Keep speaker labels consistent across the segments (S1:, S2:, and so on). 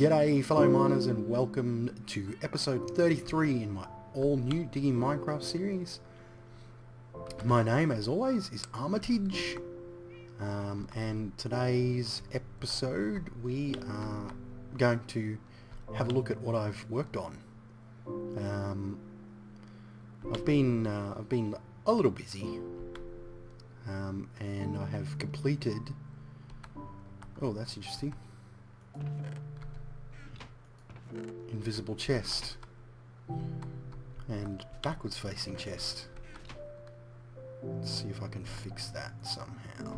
S1: G'day fellow miners and welcome to episode 33 in my all new Digging Minecraft series. My name as always is Armitage, and today's episode we are going to have a look at what I've worked on. I've been a little busy, and I have completed... Oh, that's interesting. Invisible chest and backwards facing chest. Let's see if I can fix that somehow.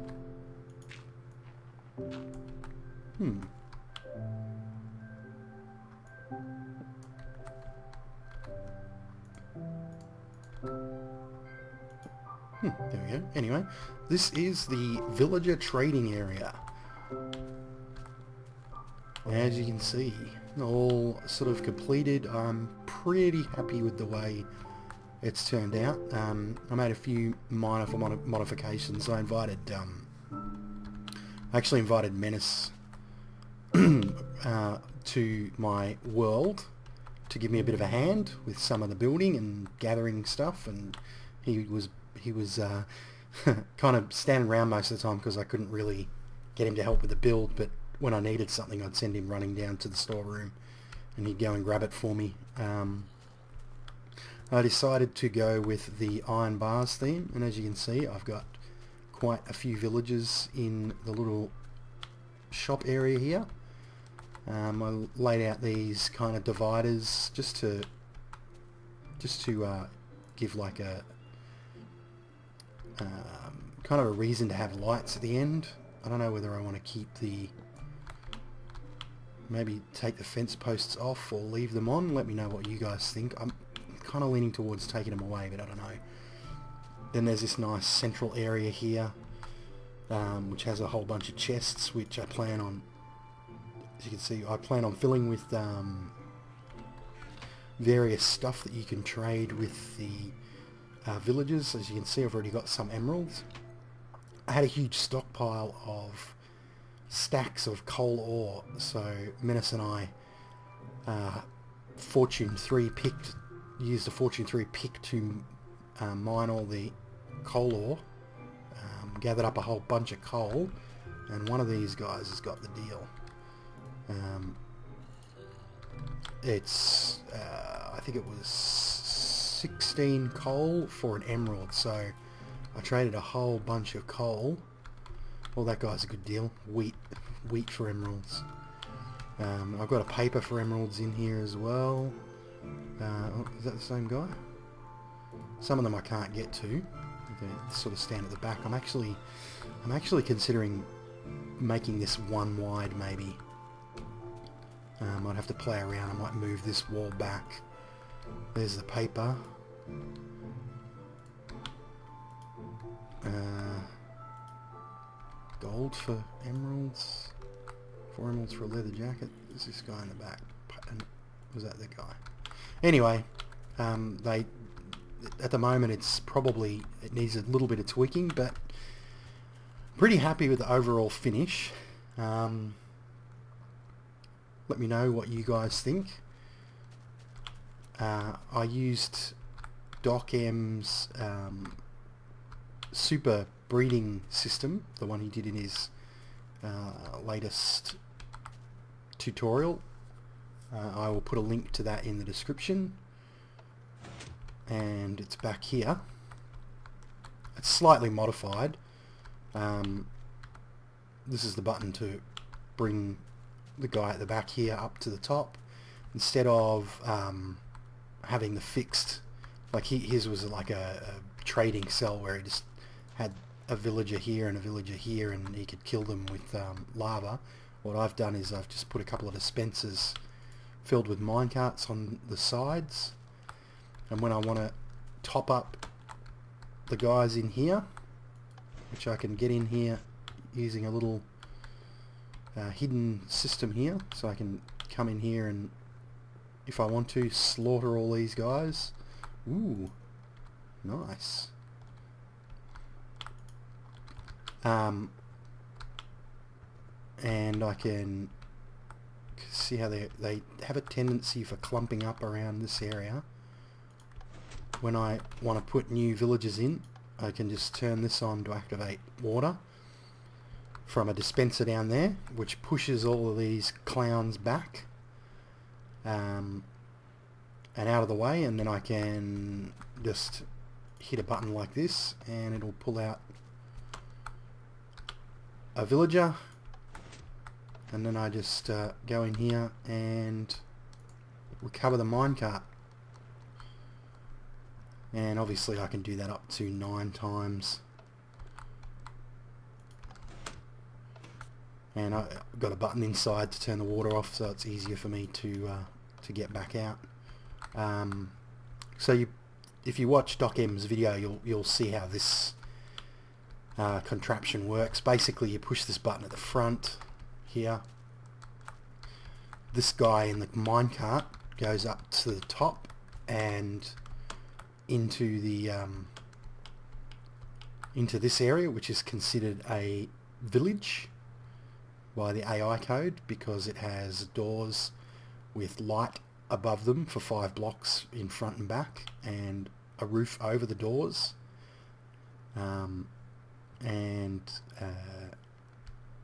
S1: There we go. Anyway, this is the villager trading area. As you can see, all sort of completed. I'm pretty happy with the way it's turned out. I made a few minor modifications. I actually invited Mennace to my world to give me a bit of a hand with some of the building and gathering stuff, and he was kind of standing around most of the time because I couldn't really get him to help with the build, but when I needed something I'd send him running down to the storeroom and he'd go and grab it for me. I decided to go with the iron bars theme, and as you can see I've got quite a few villages in the little shop area here. I laid out these kind of dividers just to give like a kind of a reason to have lights at the end. I don't know whether I want to keep maybe take the fence posts off or leave them on. Let me know what you guys think. I'm kind of leaning towards taking them away, but I don't know. Then there's this nice central area here, which has a whole bunch of chests, which I plan on, as you can see, I plan on filling with various stuff that you can trade with the villagers. As you can see, I've already got some emeralds. I had a huge stockpile of stacks of coal ore, so Mennace and I used a Fortune 3 pick to mine all the coal ore, gathered up a whole bunch of coal, and one of these guys has got the deal. It's I think it was 16 coal for an emerald, so I traded a whole bunch of coal. Well, that guy's a good deal. Wheat for emeralds. I've got a paper for emeralds in here as well. Oh, is that the same guy? Some of them I can't get to. They sort of stand at the back. I'm actually considering making this one wide, maybe. I'd have to play around. I might move this wall back. There's the paper. Gold for emeralds. 4 emeralds for a leather jacket. There's this guy in the back. Was that the guy? Anyway, at the moment it needs a little bit of tweaking, but pretty happy with the overall finish. Let me know what you guys think. I used Doc M's super breeding system, the one he did in his latest tutorial. I will put a link to that in the description, and it's back here. It's slightly modified. This is the button to bring the guy at the back here up to the top, instead of having the fixed, like his was like a trading cell where he just had a villager here and a villager here, and he could kill them with lava. What I've done is I've just put a couple of dispensers filled with minecarts on the sides, and when I want to top up the guys in here, which I can get in here using a little hidden system here, so I can come in here and, if I want to, slaughter all these guys. Ooh, nice. And I can See how they have a tendency for clumping up around this area. When I want to put new villagers in, I can just turn this on to activate water from a dispenser down there, which pushes all of these clowns back and out of the way, and then I can just hit a button like this and it'll pull out a villager, and then I just go in here and recover the minecart. And obviously I can do that up to 9 times. And I've got a button inside to turn the water off, so it's easier for me to get back out. If you watch Doc M's video, you'll see how this contraption works. Basically, you push this button at the front here. This guy in the minecart goes up to the top and into the into this area, which is considered a village by the AI code, because it has doors with light above them for 5 blocks in front and back, and a roof over the doors.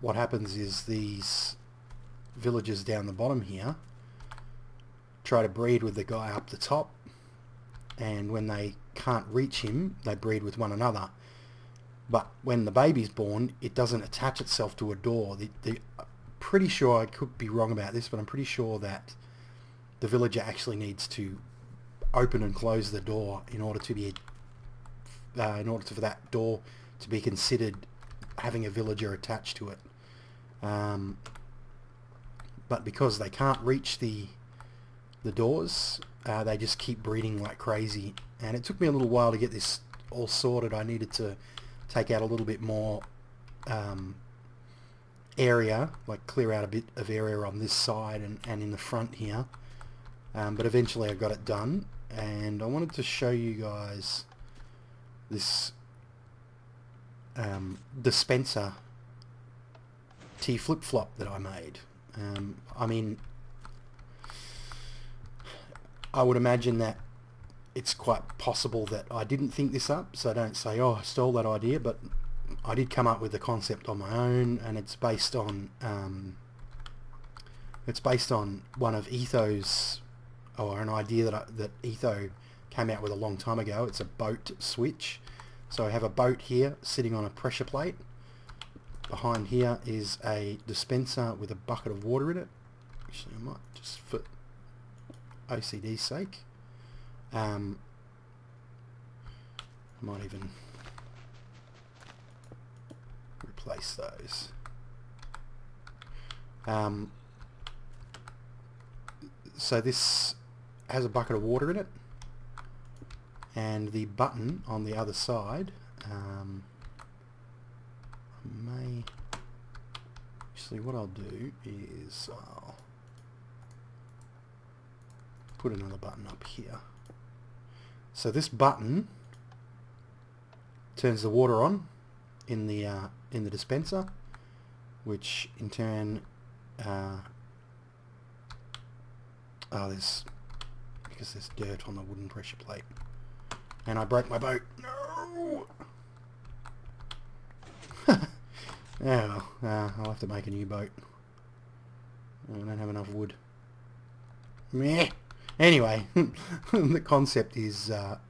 S1: What happens is these villagers down the bottom here try to breed with the guy up the top, and when they can't reach him, they breed with one another. But when the baby's born, it doesn't attach itself to a door. Pretty sure, I could be wrong about this, but I'm pretty sure that the villager actually needs to open and close the door in order to be for that door to be considered having a villager attached to it. But because they can't reach the doors, they just keep breeding like crazy. And it took me a little while to get this all sorted. I needed to take out a little bit more area, like clear out a bit of area on this side and in the front here. But eventually I got it done, and I wanted to show you guys this dispenser tea flip-flop that I made. I mean, I would imagine that it's quite possible that I didn't think this up, so don't say, oh, I stole that idea, but I did come up with the concept on my own, and it's based on one of Etho's, or an idea that Etho came out with a long time ago. It's a boat switch. So I have a boat here sitting on a pressure plate. Behind here is a dispenser with a bucket of water in it. Actually, I might just, for OCD's sake, I might even replace those. So this has a bucket of water in it, and the button on the other side, actually what I'll do is I'll put another button up here. So this button turns the water on in the dispenser, which in turn because there's dirt on the wooden pressure plate, and I broke my boat. No. Yeah, I'll have to make a new boat. I don't have enough wood. Meh. Anyway, the concept is the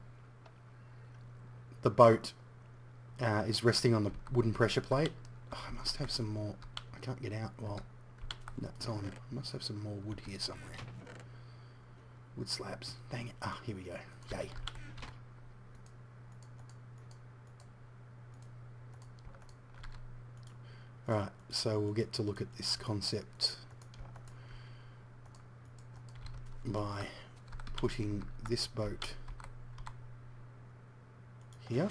S1: boat is resting on the wooden pressure plate. Oh, I must have some more. I can't get out while that's on. I must have some more wood here somewhere. Wood slabs. Dang it. Ah, here we go. Yay. Alright, so we'll get to look at this concept by putting this boat here.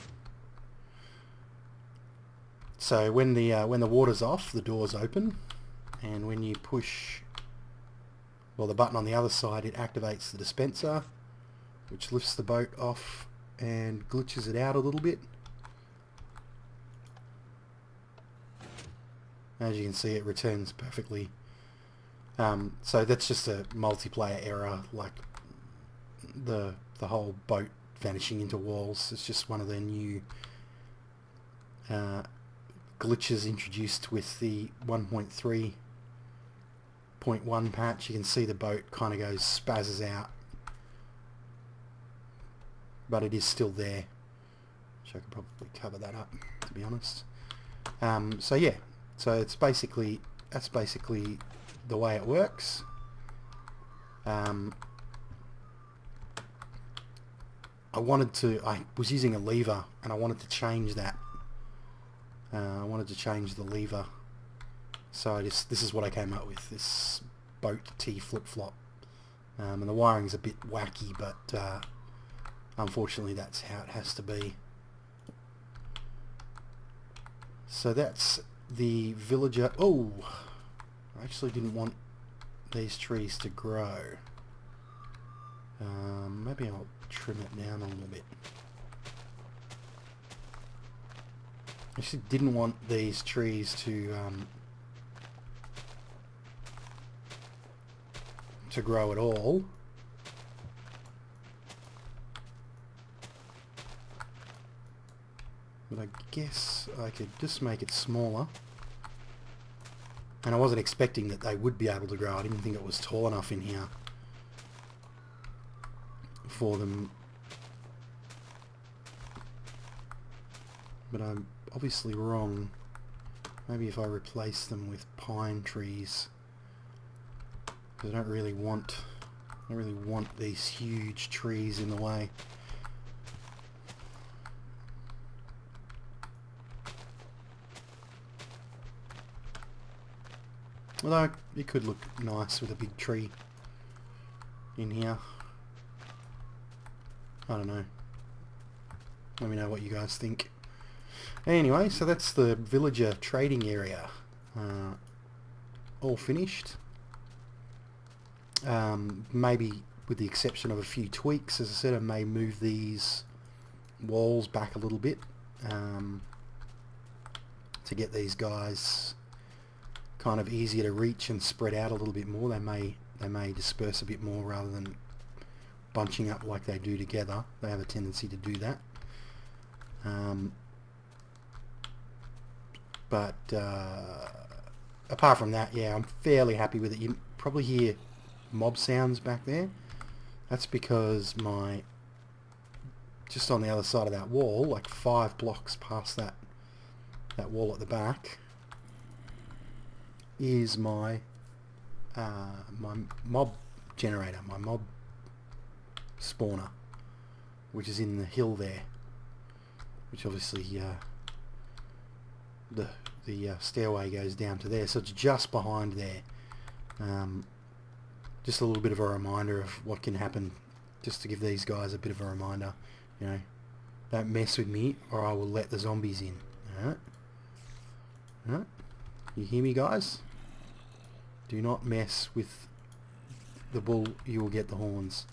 S1: So when the water's off, the doors open, and when you push, well, the button on the other side, it activates the dispenser, which lifts the boat off and glitches it out a little bit. As you can see, it returns perfectly So that's just a multiplayer error, like the whole boat vanishing into walls. It's just one of their new glitches introduced with the 1.3.1 patch. You can see the boat kind of goes spazzes out, but it is still there. So I could probably cover that up, to be honest. So yeah, so that's basically the way it works. I was using a lever and I wanted to change that. I wanted to change the lever. So this is what I came up with, this boat T flip-flop. And the wiring's a bit wacky, but unfortunately that's how it has to be. So that's the villager. Oh, I actually didn't want these trees to grow. Maybe I'll trim it down a little bit. I actually didn't want these trees to grow at all. But I guess I could just make it smaller. And I wasn't expecting that they would be able to grow. I didn't think it was tall enough in here for them. But I'm obviously wrong. Maybe if I replace them with pine trees. Because I don't really want these huge trees in the way. Although it could look nice with a big tree in here. I don't know. Let me know what you guys think. Anyway, so that's the villager trading area. All finished. Maybe with the exception of a few tweaks. As I said, I may move these walls back a little bit to get these guys kind of easier to reach and spread out a little bit more. They may disperse a bit more rather than bunching up like they do together. They have a tendency to do that. But apart from that, yeah, I'm fairly happy with it. You probably hear mob sounds back there. That's because just on the other side of that wall, like 5 blocks past that wall at the back, is my mob generator, my mob spawner, which is in the hill there, which obviously the stairway goes down to there, so it's just behind there. Just a little bit of a reminder of what can happen, just to give these guys a bit of a reminder, you know, don't mess with me or I will let the zombies in. Alright? Alright? You hear me, guys? Do not mess with the bull, you will get the horns.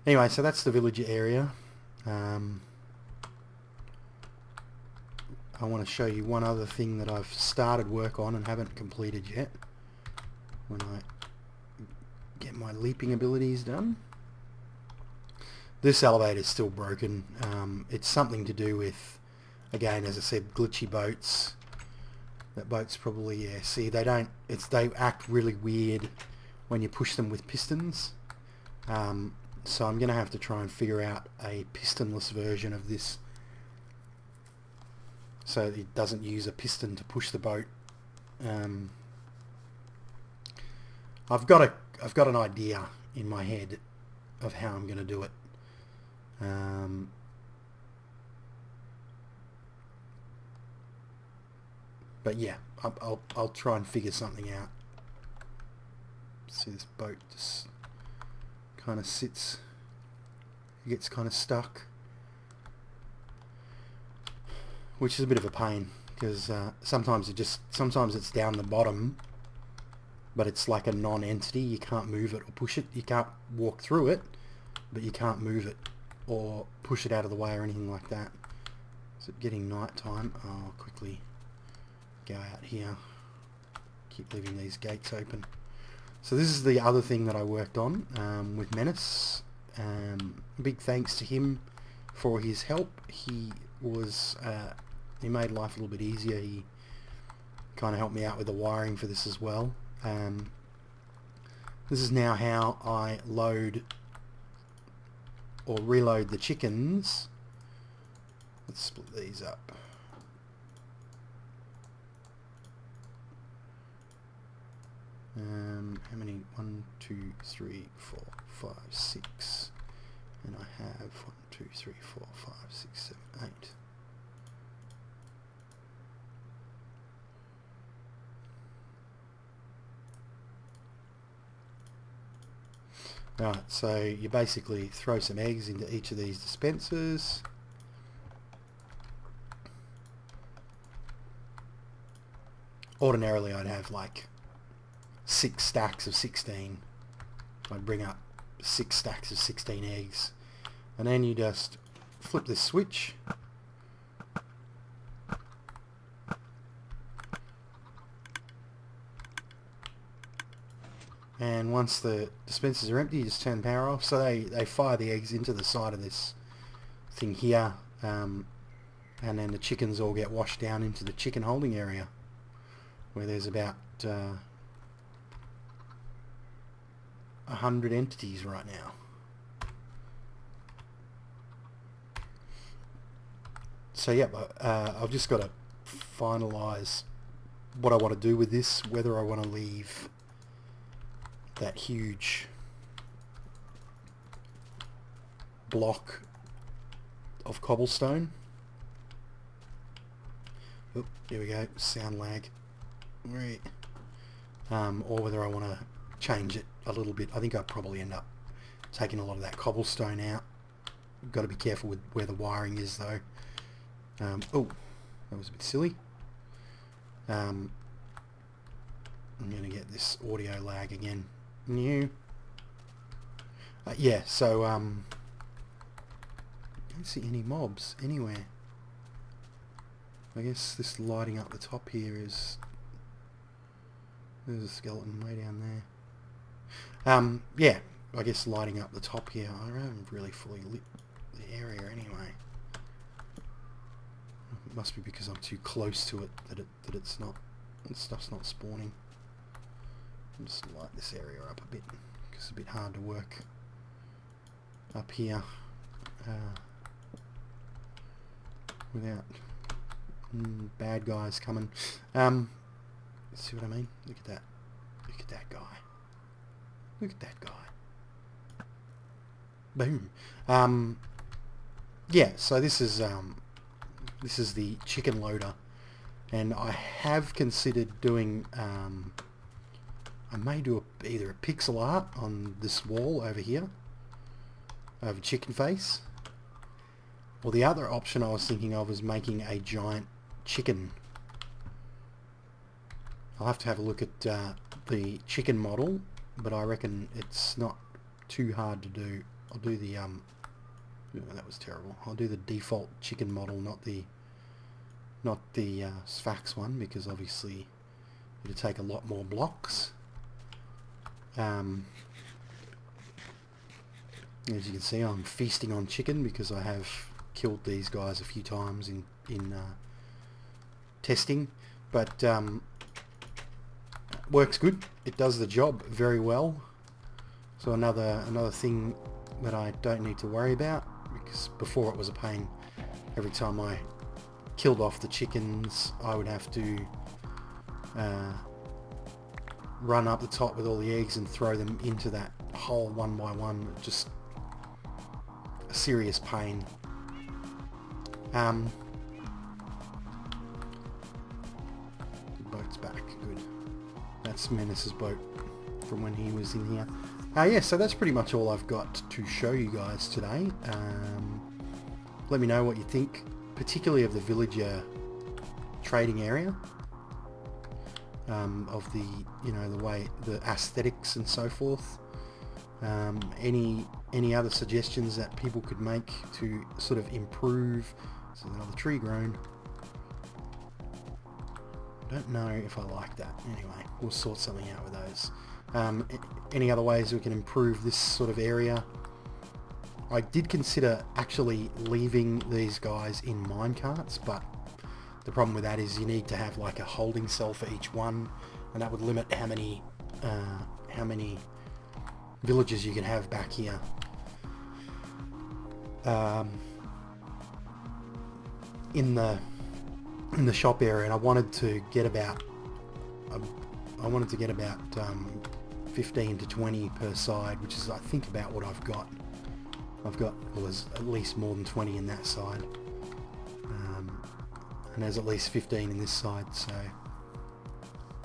S1: Anyway, so that's the villager area. I want to show you one other thing that I've started work on and haven't completed yet. When I get my leaping abilities done. This elevator is still broken. It's something to do with, again, as I said, glitchy boats. That boat's probably, yeah, see, they act really weird when you push them with pistons. So I'm going to have to try and figure out a pistonless version of this, so it doesn't use a piston to push the boat. I've got an idea in my head of how I'm going to do it. But yeah, I'll try and figure something out. See, this boat just kind of sits, it gets kind of stuck, which is a bit of a pain, because sometimes it's down the bottom, but it's like a non-entity. You can't move it or push it. You can't walk through it, but you can't move it or push it out of the way or anything like that. Is it getting night time? I'll quickly go out here. Keep leaving these gates open. So this is the other thing that I worked on with Mennace. Big thanks to him for his help. He made life a little bit easier. He kind of helped me out with the wiring for this as well. This is now how I load or reload the chickens. Let's split these up. How many? 1, 2, 3, 4, 5, 6. And I have 1, 2, 3, 4, 5, 6, 7, 8. Right, so you basically throw some eggs into each of these dispensers. Ordinarily I'd have like 6 stacks of 16. I'd bring up 6 stacks of 16 eggs, and then you just flip this switch, and once the dispensers are empty, you just turn the power off. So they fire the eggs into the side of this thing here, and then the chickens all get washed down into the chicken holding area, where there's about 100 entities right now. So yeah, I've just got to finalise what I want to do with this, whether I want to leave that huge block of cobblestone. Oop, here we go, sound lag. Right. Or whether I want to change it a little bit. I think I'd probably end up taking a lot of that cobblestone out. Got to be careful with where the wiring is though. Oh, that was a bit silly. I'm going to get this audio lag again. New. Yeah, so don't see any mobs anywhere. I guess this lighting up the top here is... There's a skeleton way down there. Yeah, I guess lighting up the top here. I haven't really fully lit the area anyway. It must be because I'm too close to it that it's not, the stuff's not spawning. I'll just light this area up a bit because it's a bit hard to work up here without bad guys coming. See what I mean? Look at that. Look at that guy. Look at that guy. Boom. Yeah, so this is the chicken loader, and I have considered doing I may do either a pixel art on this wall over here over chicken face, or the other option I was thinking of is making a giant chicken. I'll have to have a look at the chicken model, but I reckon it's not too hard to do. I'll do the oh, that was terrible. I'll do the default chicken model, not the Sphax one, because obviously it'll take a lot more blocks. As you can see, I'm feasting on chicken because I have killed these guys a few times in testing, but works good. It does the job very well. So another thing that I don't need to worry about, because before it was a pain. Every time I killed off the chickens, I would have to run up the top with all the eggs and throw them into that hole one by one. Just a serious pain. The boat's back. Good. That's Mennace's boat from when he was in here. Yeah, so that's pretty much all I've got to show you guys today. Let me know what you think, particularly of the villager trading area, of the, you know, the way, the aesthetics and so forth. Any other suggestions that people could make to sort of improve. So another tree grown. I don't know if I like that. Anyway, we'll sort something out with those. Any other ways we can improve this sort of area? I did consider actually leaving these guys in minecarts, but the problem with that is you need to have like a holding cell for each one, and that would limit how many villages you can have back here. In the shop area, and I wanted to get about 15 to 20 per side, which is I think about what I've got. Well, there's at least more than 20 in that side, and there's at least 15 in this side. So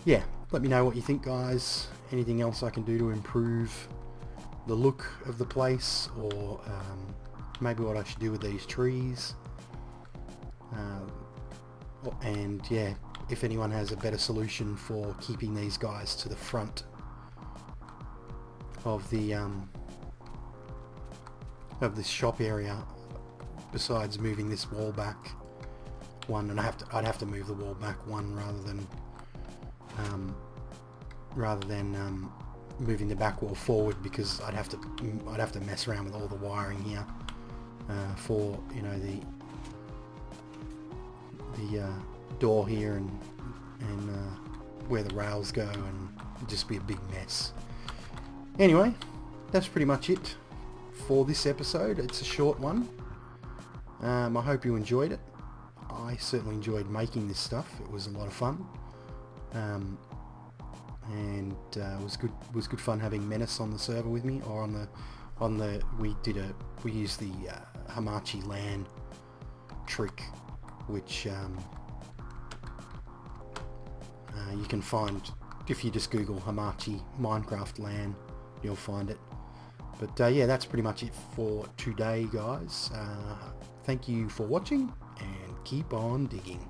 S1: yeah, let me know what you think, guys. Anything else I can do to improve the look of the place, or maybe what I should do with these trees. And yeah, if anyone has a better solution for keeping these guys to the front of the this shop area, besides moving this wall back one, and I'd have to move the wall back one rather than moving the back wall forward, because I'd have to mess around with all the wiring here for, you know, the door here and where the rails go, and it'd just be a big mess. Anyway, that's pretty much it for this episode. It's a short one. I hope you enjoyed it. I certainly enjoyed making this stuff. It was a lot of fun, and it was good fun having Mennace on the server with me, or we used the Hamachi LAN trick, which you can find if you just Google Hamachi Minecraft LAN, you'll find it. But yeah, that's pretty much it for today, guys. Thank you for watching, and keep on digging.